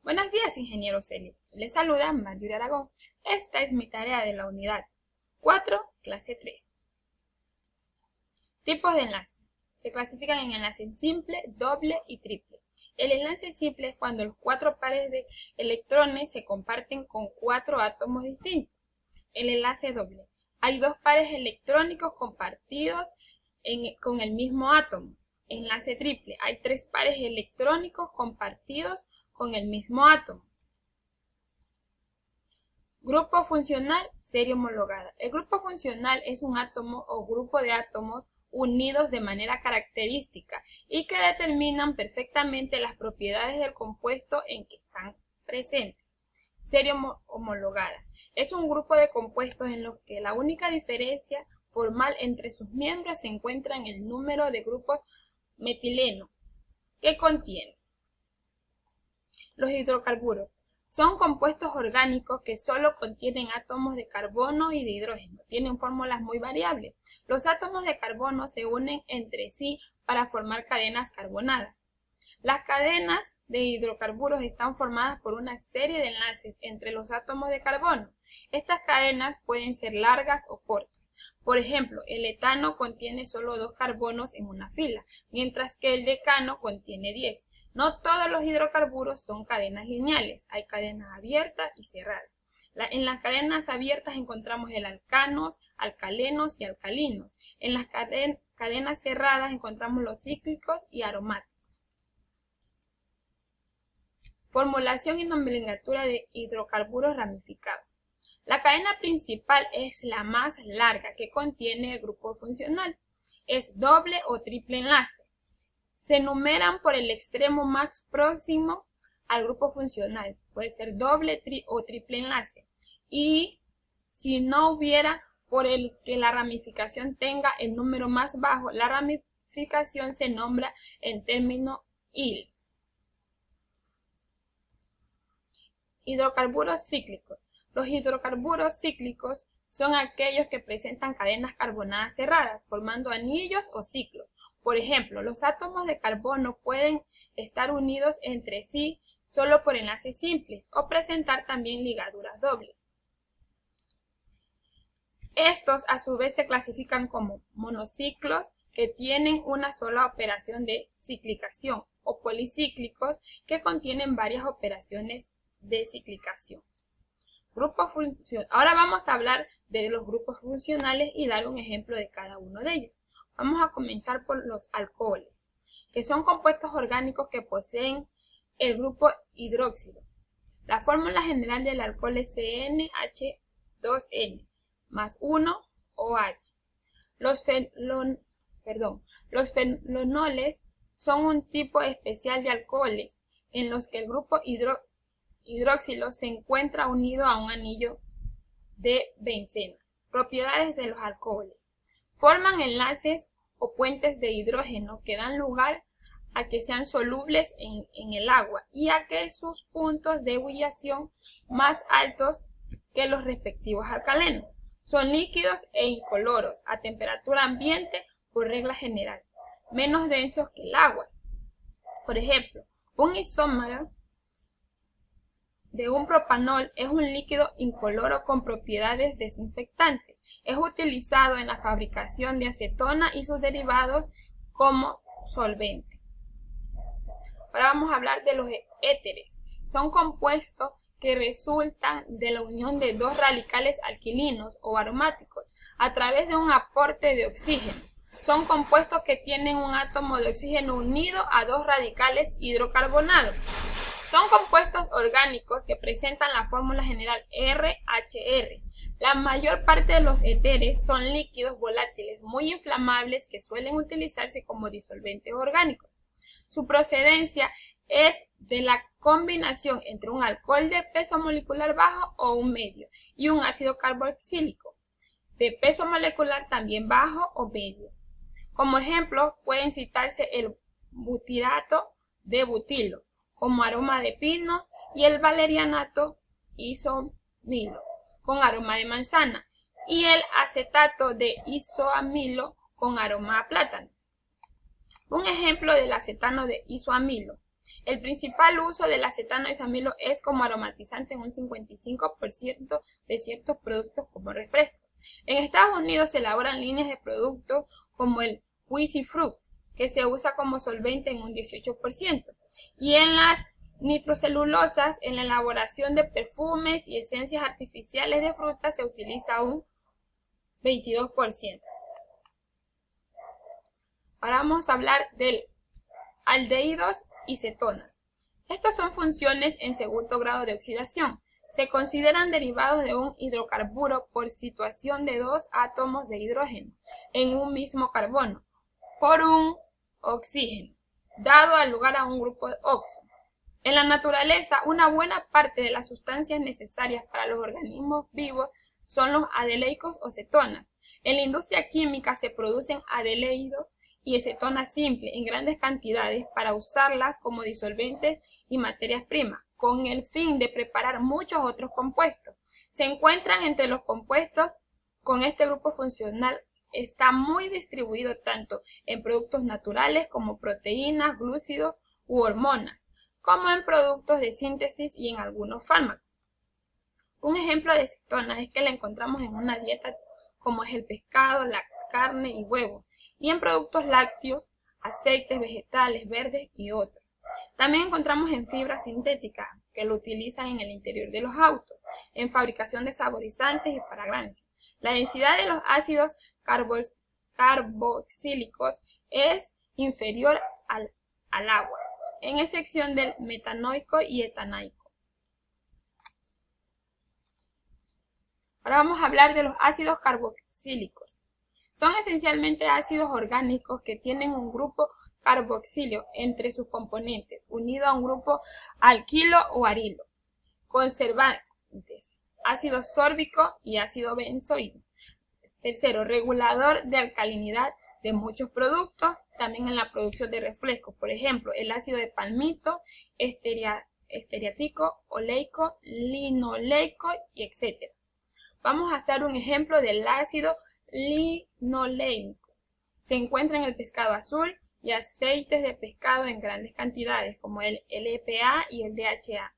Buenos días, ingeniero Celio. Les saluda Marjorie Aragón. Esta es mi tarea de la unidad 4, clase 3. Tipos de enlace. Se clasifican en enlace simple, doble y triple. El enlace simple es cuando los 4 pares de electrones se comparten con 4 átomos distintos. El enlace doble. Hay 2 pares electrónicos compartidos con el mismo átomo. Enlace triple. Hay 3 pares electrónicos compartidos con el mismo átomo. Grupo funcional, serie homologada. El grupo funcional es un átomo o grupo de átomos unidos de manera característica y que determinan perfectamente las propiedades del compuesto en que están presentes. Serie homologada. Es un grupo de compuestos en los que la única diferencia formal entre sus miembros se encuentra en el número de grupos metileno que contiene. Los hidrocarburos son compuestos orgánicos que solo contienen átomos de carbono y de hidrógeno. Tienen fórmulas muy variables. Los átomos de carbono se unen entre sí para formar cadenas carbonadas. Las cadenas de hidrocarburos están formadas por una serie de enlaces entre los átomos de carbono. Estas cadenas pueden ser largas o cortas. Por ejemplo, el etano contiene solo 2 carbonos en una fila, mientras que el decano contiene 10. No todos los hidrocarburos son cadenas lineales, hay cadenas abiertas y cerradas. En las cadenas abiertas encontramos el alcanos, alcalenos y alcalinos. En las cadenas cerradas encontramos los cíclicos y aromáticos. Formulación y nomenclatura de hidrocarburos ramificados. La cadena principal es la más larga que contiene el grupo funcional. Es doble o triple enlace. Se numeran por el extremo más próximo al grupo funcional. Puede ser doble o triple enlace. Y si no hubiera por el que la ramificación tenga el número más bajo, la ramificación se nombra en término HIL. Hidrocarburos cíclicos. Los hidrocarburos cíclicos son aquellos que presentan cadenas carbonadas cerradas, formando anillos o ciclos. Por ejemplo, los átomos de carbono pueden estar unidos entre sí solo por enlaces simples o presentar también ligaduras dobles. Estos a su vez se clasifican como monociclos que tienen una sola operación de ciclicación o policíclicos que contienen varias operaciones de ciclicación. Ahora vamos a hablar de los grupos funcionales y dar un ejemplo de cada uno de ellos. Vamos a comenzar por los alcoholes, que son compuestos orgánicos que poseen el grupo hidróxido. La fórmula general del alcohol es CnH2n más 1 OH. Los fenoles son un tipo especial de alcoholes en los que el grupo hidroxilo se encuentra unido a un anillo de benceno. Propiedades de los alcoholes. Forman enlaces o puentes de hidrógeno que dan lugar a que sean solubles en el agua y a que sus puntos de ebullición más altos que los respectivos alcalenos. Son líquidos e incoloros a temperatura ambiente por regla general, menos densos que el agua. Por ejemplo, un isómero de un propanol es un líquido incoloro con propiedades desinfectantes. Es utilizado en la fabricación de acetona y sus derivados como solvente. Ahora vamos a hablar de los éteres. Son compuestos que resultan de la unión de 2 radicales alquilinos o aromáticos a través de un aporte de oxígeno. Son compuestos que tienen un átomo de oxígeno unido a 2 radicales hidrocarbonados. Son compuestos orgánicos que presentan la fórmula general RHR. La mayor parte de los éteres son líquidos volátiles muy inflamables que suelen utilizarse como disolventes orgánicos. Su procedencia es de la combinación entre un alcohol de peso molecular bajo o un medio y un ácido carboxílico de peso molecular también bajo o medio. Como ejemplo pueden citarse el butirato de butilo como aroma de pino y el valerianato isomilo con aroma de manzana y el acetato de isoamilo con aroma a plátano. Un ejemplo del acetano de isoamilo El principal uso del acetano de isoamilo es como aromatizante en un 55% de ciertos productos como refrescos. En Estados Unidos se elaboran líneas de productos como el Wizzy Fruit, que se usa como solvente en un 18%. Y en las nitrocelulosas, en la elaboración de perfumes y esencias artificiales de frutas se utiliza un 22%. Ahora vamos a hablar de aldehídos y cetonas. Estas son funciones en segundo grado de oxidación. Se consideran derivados de un hidrocarburo por situación de dos átomos de hidrógeno en un mismo carbono por un oxígeno, dado al lugar a un grupo de oxo. En la naturaleza, una buena parte de las sustancias necesarias para los organismos vivos son los aldehídos o cetonas. En la industria química se producen aldehídos y cetonas simples en grandes cantidades para usarlas como disolventes y materias primas, con el fin de preparar muchos otros compuestos. Se encuentran entre los compuestos con este grupo funcional. Está muy distribuido tanto en productos naturales como proteínas, glúcidos u hormonas, como en productos de síntesis y en algunos fármacos. Un ejemplo de cetona es que la encontramos en una dieta como es el pescado, la carne y huevo, y en productos lácteos, aceites vegetales, verdes y otros. También encontramos en fibras sintéticas que lo utilizan en el interior de los autos, en fabricación de saborizantes y fragancias. La densidad de los ácidos carboxílicos es inferior al agua, en excepción del metanoico y etanaico. Ahora vamos a hablar de los ácidos carboxílicos. Son esencialmente ácidos orgánicos que tienen un grupo carboxilo entre sus componentes, unido a un grupo alquilo o arilo. Conservantes, ácido sórbico y ácido benzoico. Tercero, regulador de alcalinidad de muchos productos, también en la producción de refrescos. Por ejemplo, el ácido de palmito, estearico, oleico, linoleico, y etc. Vamos a dar un ejemplo del ácido linoleico. Se encuentra en el pescado azul y aceites de pescado en grandes cantidades, como el EPA y el DHA.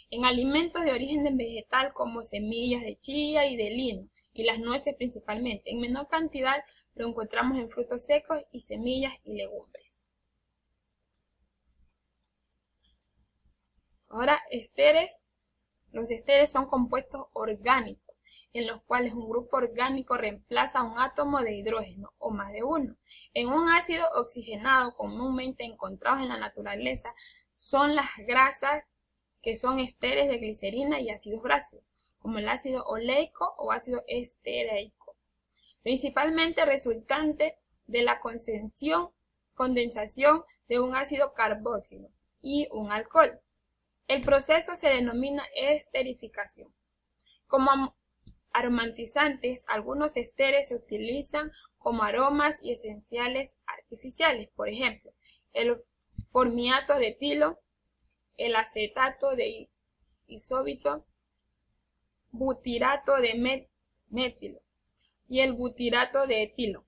En alimentos de origen vegetal como semillas de chía y de lino, y las nueces principalmente. En menor cantidad lo encontramos en frutos secos y semillas y legumbres. Ahora, esteres. Los esteres son compuestos orgánicos, en los cuales un grupo orgánico reemplaza un átomo de hidrógeno, o más de uno. En un ácido oxigenado comúnmente encontrados en la naturaleza son las grasas que son esteres de glicerina y ácidos grasos, como el ácido oleico o ácido estearico, principalmente resultante de la condensación de un ácido carboxílico y un alcohol. El proceso se denomina esterificación. Como aromatizantes, algunos esteres se utilizan como aromas y esenciales artificiales, por ejemplo, el formiato de etilo, el acetato de isóbito, butirato de metilo y el butirato de etilo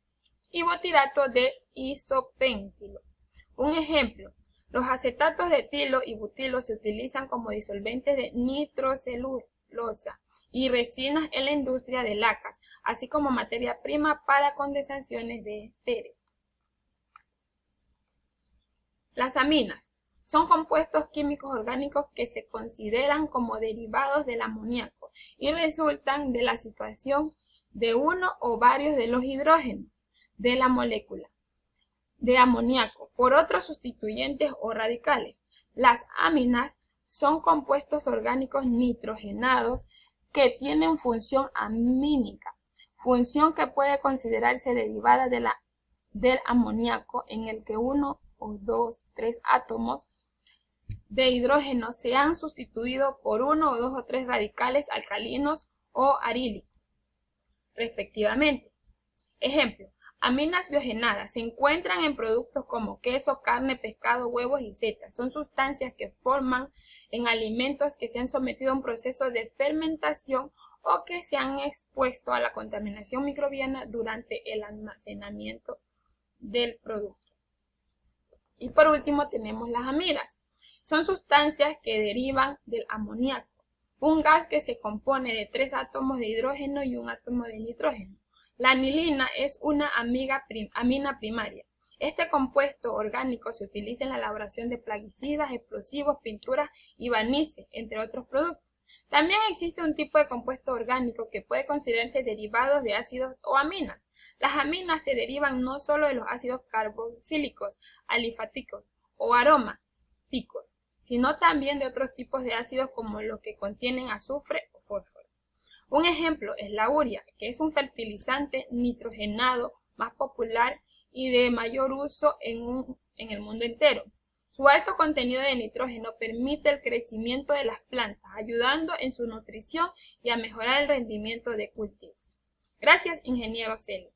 y butirato de isopentilo. Un ejemplo, los acetatos de etilo y butilo se utilizan como disolventes de nitrocelulosa y resinas en la industria de lacas, así como materia prima para condensaciones de esteres. Las aminas son compuestos químicos orgánicos que se consideran como derivados del amoníaco y resultan de la situación de uno o varios de los hidrógenos de la molécula de amoníaco por otros sustituyentes o radicales. Las aminas son compuestos orgánicos nitrogenados que tienen función amínica, función que puede considerarse derivada del amoníaco, en el que uno o dos, tres átomos de hidrógeno se han sustituido por uno o dos o tres radicales alcalinos o arílicos, respectivamente. Ejemplo, aminas biogenadas se encuentran en productos como queso, carne, pescado, huevos y setas. Son sustancias que forman en alimentos que se han sometido a un proceso de fermentación o que se han expuesto a la contaminación microbiana durante el almacenamiento del producto. Y por último tenemos las amidas. Son sustancias que derivan del amoníaco, un gas que se compone de 3 átomos de hidrógeno y un átomo de nitrógeno. La anilina es una amina primaria. Este compuesto orgánico se utiliza en la elaboración de plaguicidas, explosivos, pinturas y barnices, entre otros productos. También existe un tipo de compuesto orgánico que puede considerarse derivados de ácidos o aminas. Las aminas se derivan no solo de los ácidos carboxílicos, alifáticos o aromáticos, sino también de otros tipos de ácidos como los que contienen azufre o fósforo. Un ejemplo es la urea, que es un fertilizante nitrogenado más popular y de mayor uso en el mundo entero. Su alto contenido de nitrógeno permite el crecimiento de las plantas, ayudando en su nutrición y a mejorar el rendimiento de cultivos. Gracias, ingeniero Celi.